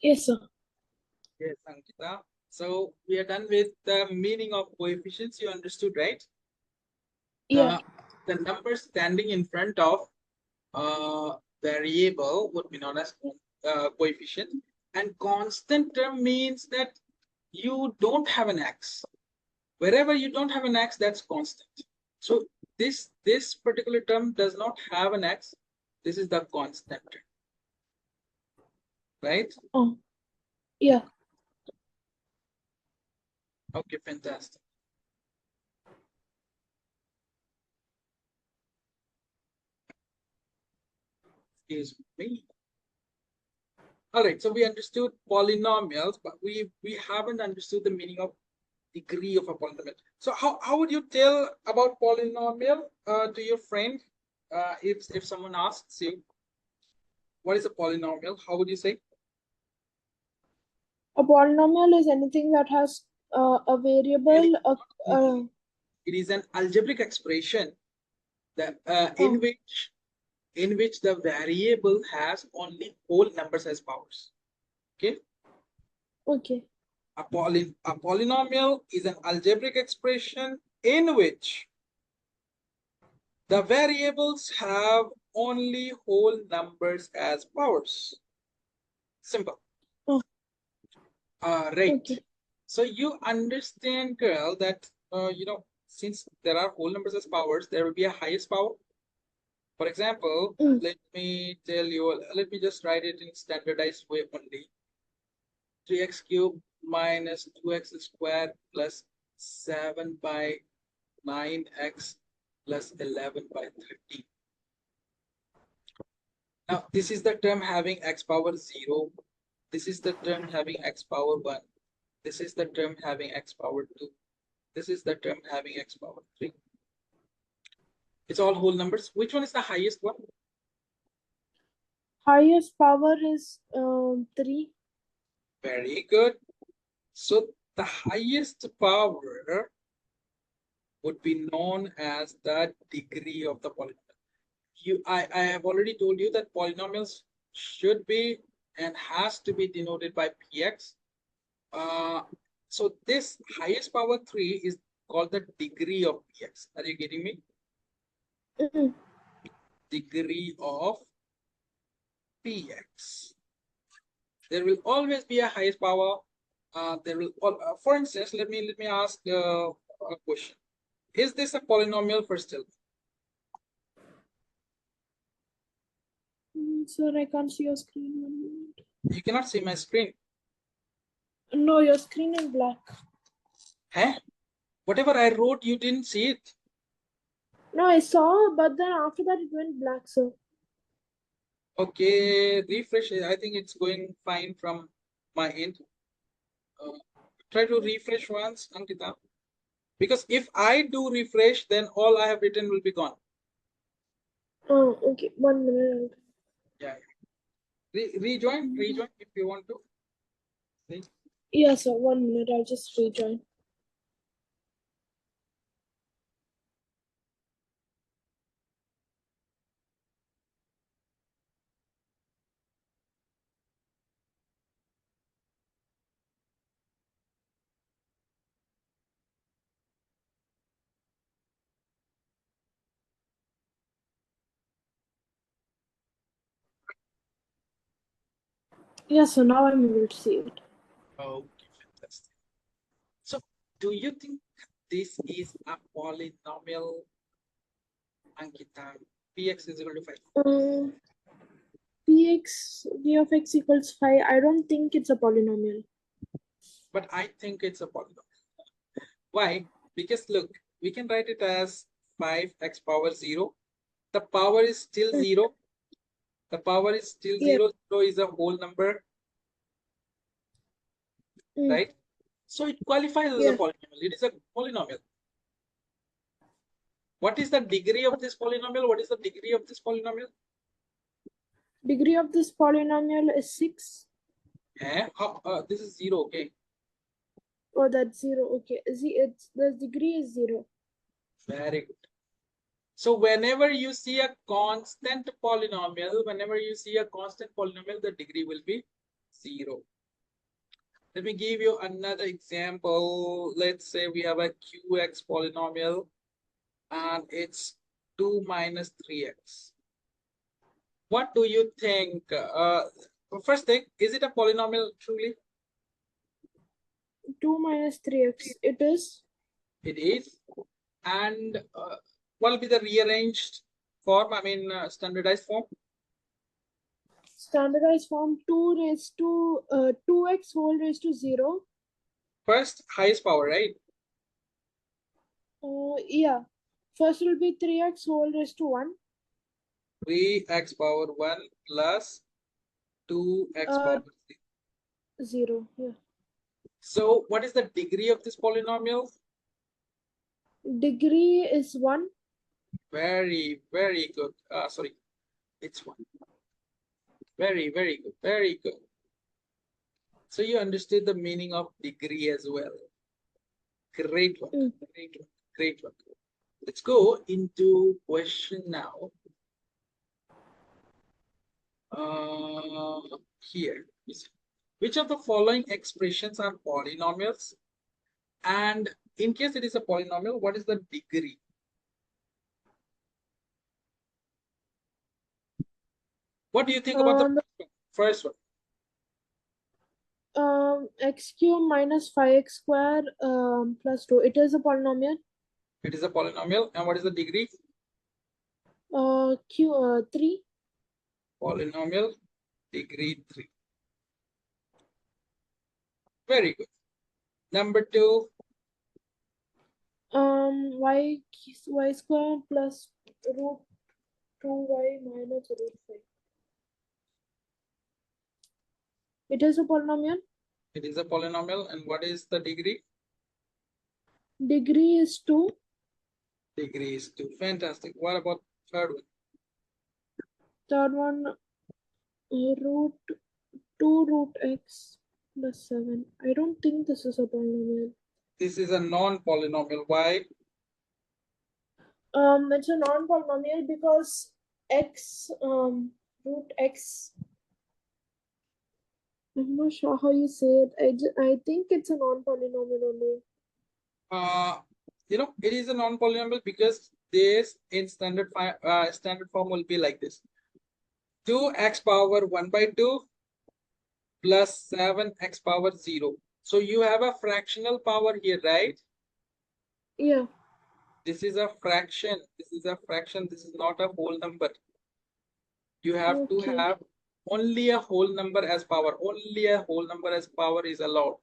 Yes, sir. Yes, Ankita. So we are done with the meaning of coefficients. You understood, right? Yeah. The number standing in front of variable would be known as coefficient, and constant term means that you don't have an x. Wherever you don't have an x, that's constant. So this particular term does not have an x. This is the constant term, right? Oh, yeah. Okay, fantastic. Excuse me. All right, so we understood polynomials, but we haven't understood the meaning of degree of a polynomial. So how would you tell about polynomial to your friend if someone asks you what is a polynomial? How would you say? A polynomial is anything that has a It is variable. not degree. It is an algebraic expression that Oh, in which the variable has only whole numbers as powers. Okay. okay. A polynomial is an algebraic expression in which the variables have only whole numbers as powers. Simple. Oh, Right. okay. So you understand, girl, that since there are whole numbers as powers, there will be a highest power. For example, Mm, let me tell you, let me just write it in standardized way only. 3x cubed minus 2x squared plus 7 by 9x plus 11 by 13. Now, this is the term having x power 0. This is the term having x power 1. This is the term having x power 2. This is the term having x power 3. It's all whole numbers. Which one is the highest one? highest power is 3. Very good. So the highest power would be known as the degree of the polynomial. I have already told you that polynomials should be and has to be denoted by px. So this highest power 3 is called the degree of px. Are you getting me? Mm, Degree of px. There will always be a highest power. There will, for instance, let me ask a question. Is this a polynomial? First, tell me. sir, I can't see your screen. 1 minute. You cannot see my screen. No, your screen is black. Huh? Whatever I wrote, you didn't see it. No, I saw, but then after that it went black, sir. Okay, refresh. I think it's going fine from my end. Uh, Try to refresh once, Ankita. Because if I do refresh, then all I have written will be gone. Oh, okay. 1 minute. Yeah. Rejoin if you want to. See? Yes, sir. 1 minute. I'll just rejoin. Yes, so now I'm able to see it. Okay, fantastic. So, do you think this is a polynomial, Ankita? Px is equal to 5. V of x equals 5. I don't think it's a polynomial. But I think it's a polynomial. Why? Because look, we can write it as 5x power 0. The power is still 0. The power is still Yeah. 0. 0 is a whole number, Mm, right? So it qualifies as a yeah. polynomial. It is a polynomial. What is the degree of this polynomial? What is the degree of this polynomial? Degree of this polynomial is 6. This is 0, okay. Oh, that's 0. Okay. The degree is 0. Very good. So whenever you see a constant polynomial, the degree will be 0. Let me give you another example. Let's say we have a QX polynomial and it's 2 minus 3x. What do you think? First thing, is it a polynomial truly? 2 minus 3x. It is. It is. And what will be the rearranged form? I mean, standardized form? Standardized form 2 raised to 2x whole raised to 0. First, highest power, right? Yeah. First will be 3x whole raised to 1. 3x power 1 plus 2x power 0. Yeah. So what is the degree of this polynomial? Degree is 1. Very, very good. Sorry, it's 1. Very, very good. Very good. So you understood the meaning of degree as well. Great work. Great work. Great work. Let's go into question now. Here. Which of the following expressions are polynomials? And in case it is a polynomial, what is the degree? What do you think about the first one? X cube minus 5x square plus 2. It is a polynomial. It is a polynomial. And what is the degree? 3. Polynomial degree 3. Very good. Number 2. Y square plus root 2y minus root 5. It is a polynomial. It is a polynomial. And what is the degree? Degree is 2. Degree is 2. Fantastic. What about third one? Third one, root 2 root x plus 7. I don't think this is a polynomial. This is a non-polynomial. Why? It's a non-polynomial because x, root x, I'm not sure how you say it. I think it's a non-polynomial only. It is a non-polynomial because this in standard form will be like this. 2x power 1 by 2 plus 7x power 0. So you have a fractional power here, right? Yeah. This is a fraction. This is a fraction. This is not a whole number. You have to have only a whole number as power. Only a whole number as power is allowed.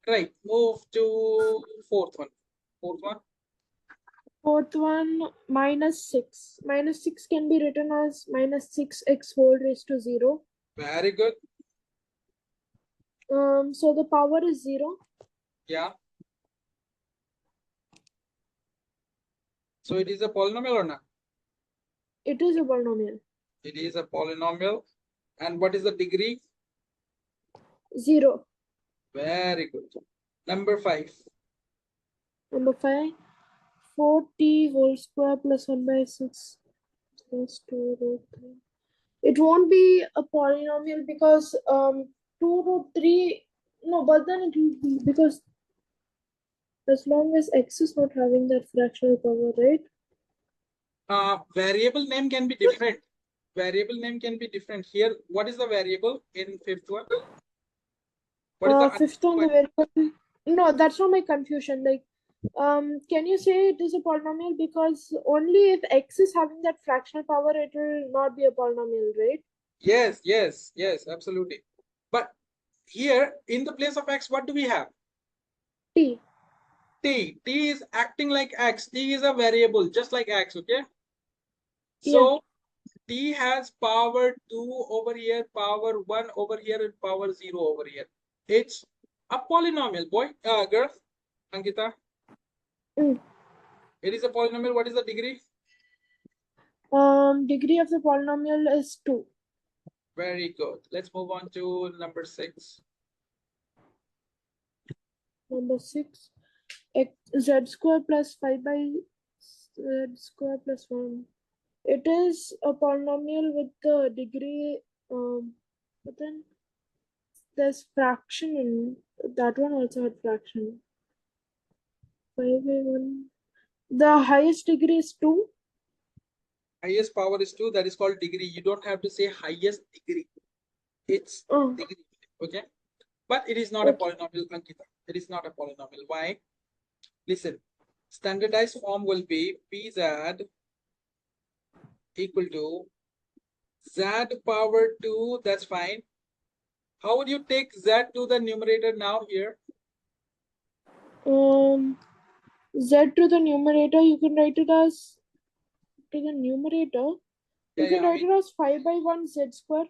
Right. Move to fourth one. Fourth one, minus 6. Minus 6 can be written as minus 6x whole raised to 0. Very good. So the power is 0. Yeah. So it is a polynomial or not? It is a polynomial. It is a polynomial. And what is the degree? 0. Very good. Number 5. Number 5, 4t whole square plus 1 by 6 plus 2 root 3. It won't be a polynomial because 2 root 3, no, but then it will be because as long as x is not having that fractional power, right? Variable name can be different. Variable name can be different. Here, what is the variable in fifth one? What is the fifth one, the variable. No, that's not my confusion. Like, can you say it is a polynomial because only if x is having that fractional power, it will not be a polynomial, right? Yes, absolutely. But here, in the place of x, what do we have? T. T is acting like x. T is a variable, just like x, okay? So, T has power 2 over here, power 1 over here, and power 0 over here. It's a polynomial, girl, Ankita. It is a polynomial. What is the degree? Degree of the polynomial is 2. Very good. Let's move on to number 6. Number 6, z square plus 5 by z square plus 1. It is a polynomial with the degree, but then there's fraction in that one also had fraction. 5 by 1. The highest degree is 2. Highest power is 2. That is called degree. You don't have to say highest degree. It's Oh, degree. Okay. But it is not a okay. polynomial, Ankita. It is not a polynomial. Why? Listen. Standardized form will be pz equal to z power 2. That's fine. How would you take z to the numerator now here? Z to the numerator, you can write it as to the numerator. You can write it as 5 by 1 z square.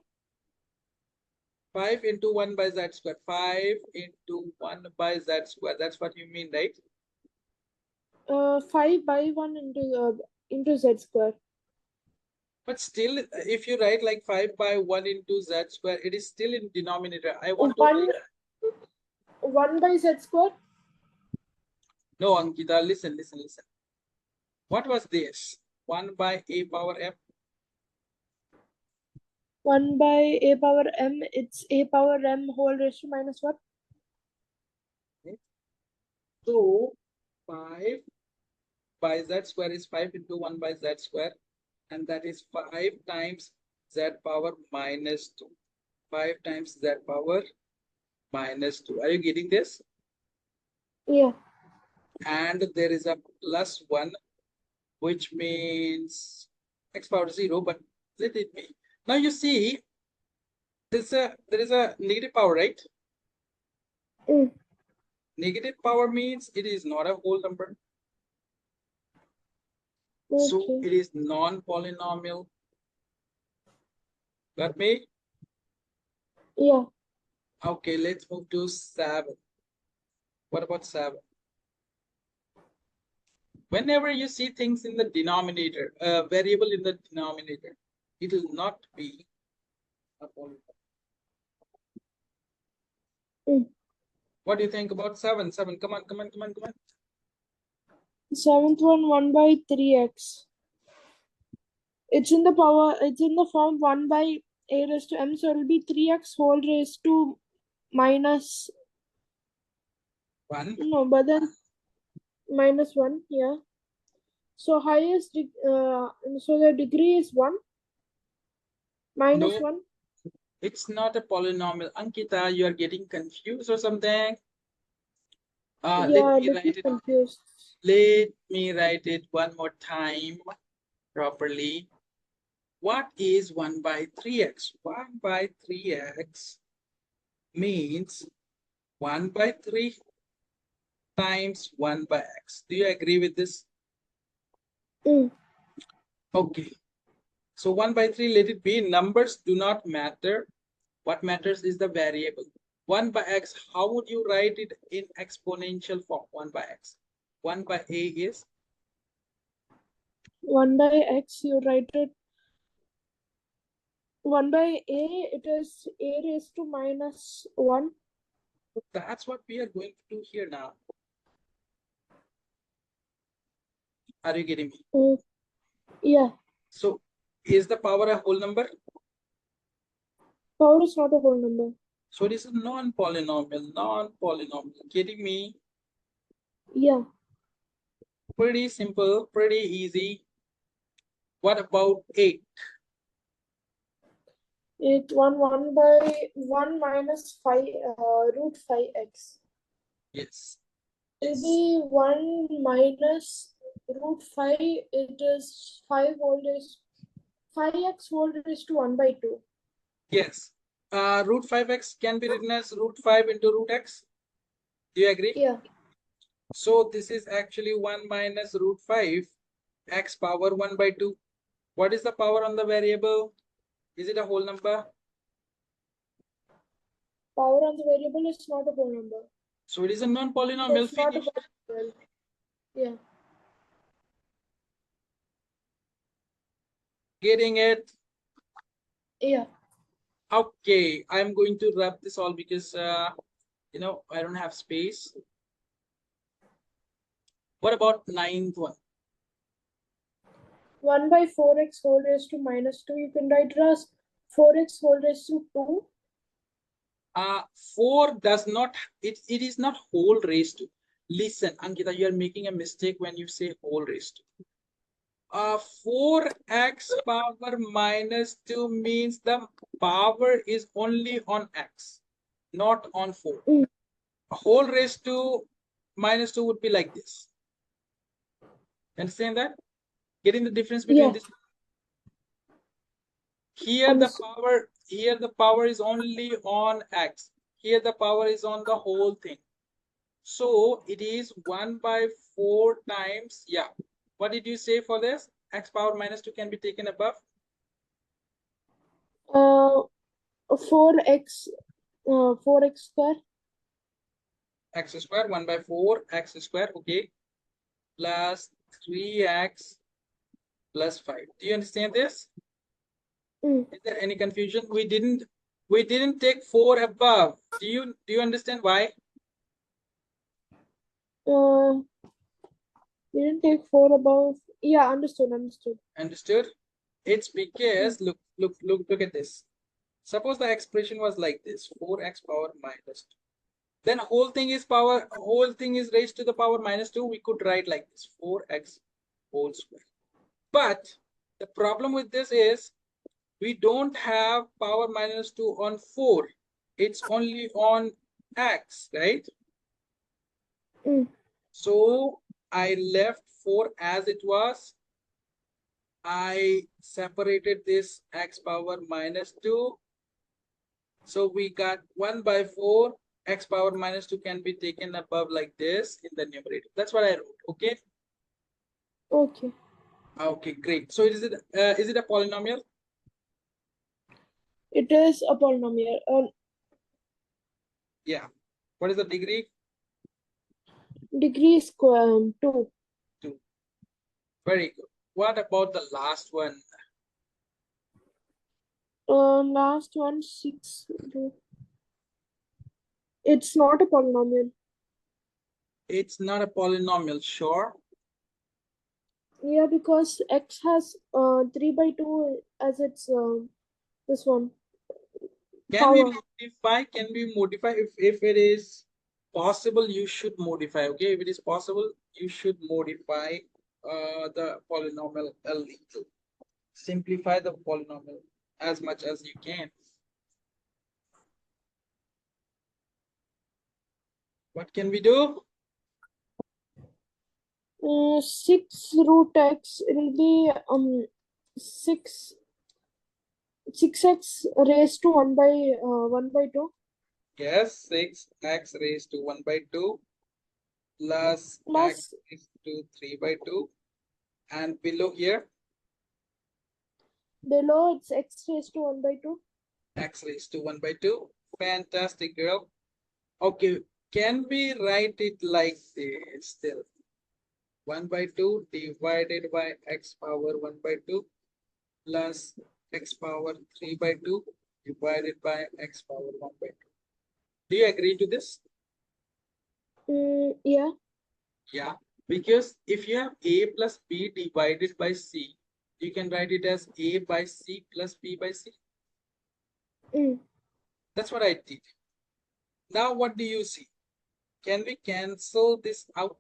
5 into 1 by z square. 5 into 1 by z square. That's what you mean, right? 5 by 1 into z square. But still, if you write like 5 by 1 into z square, it is still in denominator. I want to 1 by z square. No, Ankita, listen. What was this? 1 by a power m. 1 by a power m, it's a power m whole raised to minus what? Okay. So 5 by z square is 5 into 1 by z square, and that is 5 times z power minus 2. 5 times z power minus 2. Are you getting this? Yeah. And there is a plus 1, which means x power 0, but let it be. Now you see, there is a negative power, right? Mm. Negative power means it is not a whole number. So Okay. it is non-polynomial. Got me? Yeah. Okay, let's move to 7. What about 7? Whenever you see things in the denominator, variable in the denominator, it will not be a polynomial. Mm. What do you think about 7? 7, come on. Seventh one, 1 by 3x. It's in the form 1 by a raised to m, so it will be 3x whole raised to minus 1. no, but then minus 1, yeah. So so the degree is 1 minus No, 1. it's not a polynomial. Ankita, you are getting confused or something. Yeah, a little confused. Let me write it one more time properly. What is 1 by 3x? 1 by 3x means 1 by 3 times 1 by x. Do you agree with this? Mm. Okay. So 1 by 3, let it be. Numbers do not matter. What matters is the variable. 1 by x, how would you write it in exponential form? 1 by x. 1 by a is? 1 by x, you write it 1 by a, it is a raised to minus 1. That's what we are going to do here now. Are you getting me? Mm. Yeah. So is the power a whole number? Power is not a whole number. So it is a non-polynomial. Getting me? Yeah. Pretty simple, pretty easy. What about 8? It 1 by 1 minus 5 root 5x. Yes. It'll be 1 minus root 5. It is 5x whole raised to 1 by 2. Yes. Root 5x can be written as root 5 into root x. Do you agree? Yeah. So this is actually 1 minus root 5 x power 1 by 2. What is the power on the variable? Is it a whole number? Power on the variable is not a whole number. So it is a non-polynomial. So it's not a polynomial. Yeah. Getting it? Yeah. Okay, I'm going to wrap this all because I don't have space. What about 9th one? 1 by 4x whole raised to minus 2. You can write it as 4x whole raised to 2. 4 does not, it is not whole raised to. Listen, Ankita, you are making a mistake when you say whole raised to. 4x power minus 2 means the power is only on x, not on 4. Mm. Whole raised to minus 2 would be like this. Understand that? Getting the difference between Yeah. this? Here the power is only on x. Here the power is on the whole thing. So it is 1 by 4 times, yeah. What did you say for this? X power minus 2 can be taken above? 4x 4x square. X square, 1 by 4 x square, okay, plus 3x plus 5. Do you understand this? Mm. Is there any confusion? We didn't take 4 above. Do you understand why? Uh, didn't take 4 above. Yeah, understood. Understood? It's Mm. because look at this. Suppose the expression was like this, 4x power minus 2. Then whole thing is raised to the power minus 2. We could write like this, 4x whole square. But the problem with this is we don't have power minus 2 on 4. It's only on x, right? Mm. So I left 4 as it was. I separated this x power minus 2. So we got 1 by 4. X power minus 2 can be taken above like this in the numerator. That's what I wrote. Okay. Okay. Okay, great. So is it a polynomial? It is a polynomial. Yeah. What is the degree? Degree square 2. 2. Very good. What about the last one? Last one 6. It's not a polynomial. It's not a polynomial, sure. Yeah, because x has 3 by 2 as its this one Can we power. modify? Can we modify? If it is possible, you should modify. Okay, if it is possible, you should modify the polynomial a little. Simplify the polynomial as much as you can. What can we do? 6 root x will be 6 6x raised to 1 by 2 Yes, 6x raised to 1 by 2 plus x plus raised to 3 by 2. And below here, below it's x raised to 1 by 2. x raised to 1 by 2. Fantastic, girl. Okay, can we write it like this still? 1 by 2 divided by x power 1 by 2 plus x power 3 by 2 divided by x power 1 by 2. Do you agree to this? Yeah. Yeah, because if you have a plus b divided by c, you can write it as a by c plus b by c. Mm. That's what I did. Now what do you see? Can we cancel this out?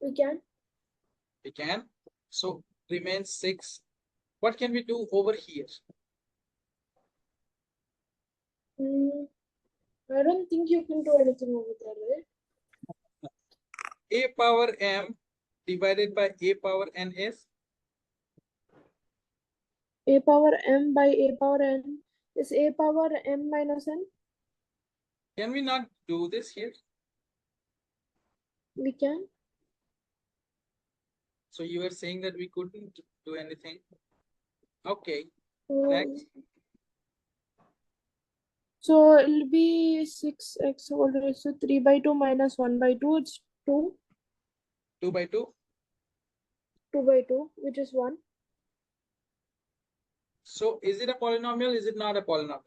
We can. We can. So remains 6. What can we do over here? I don't think you can do anything over there, right? A power m divided by a power n is? A power m by a power n is a power m minus n. Can we not do this here? We can. So you were saying that we couldn't do anything. Okay, Um, next. so it'll be 6x whole raised to 3 by 2 minus 1 by 2. It's 2. 2 by 2. 2 by 2, which is 1. So is it a polynomial? Is it not a polynomial?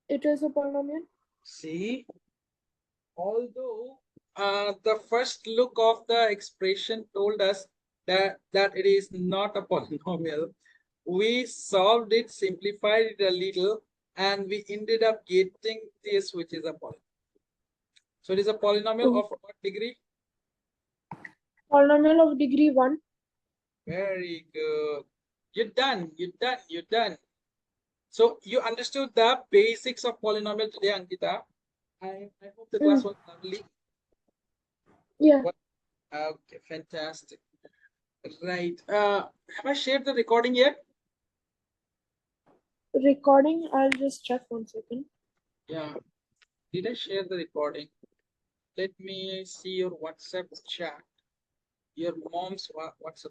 It is a polynomial. See, although the first look of the expression told us that it is not a polynomial, we solved it, simplified it a little, and we ended up getting this, which is a polynomial. So it is a polynomial of what degree? Polynomial of degree 1. Very good. You're done. You're done. You're done. So you understood the basics of polynomial today, Ankita. I hope the class was lovely. Yeah. What? Okay, fantastic. Right. Have I shared the recording yet? Recording, I'll just check 1 second. Yeah. Did I share the recording? Let me see your WhatsApp chat. Your mom's WhatsApp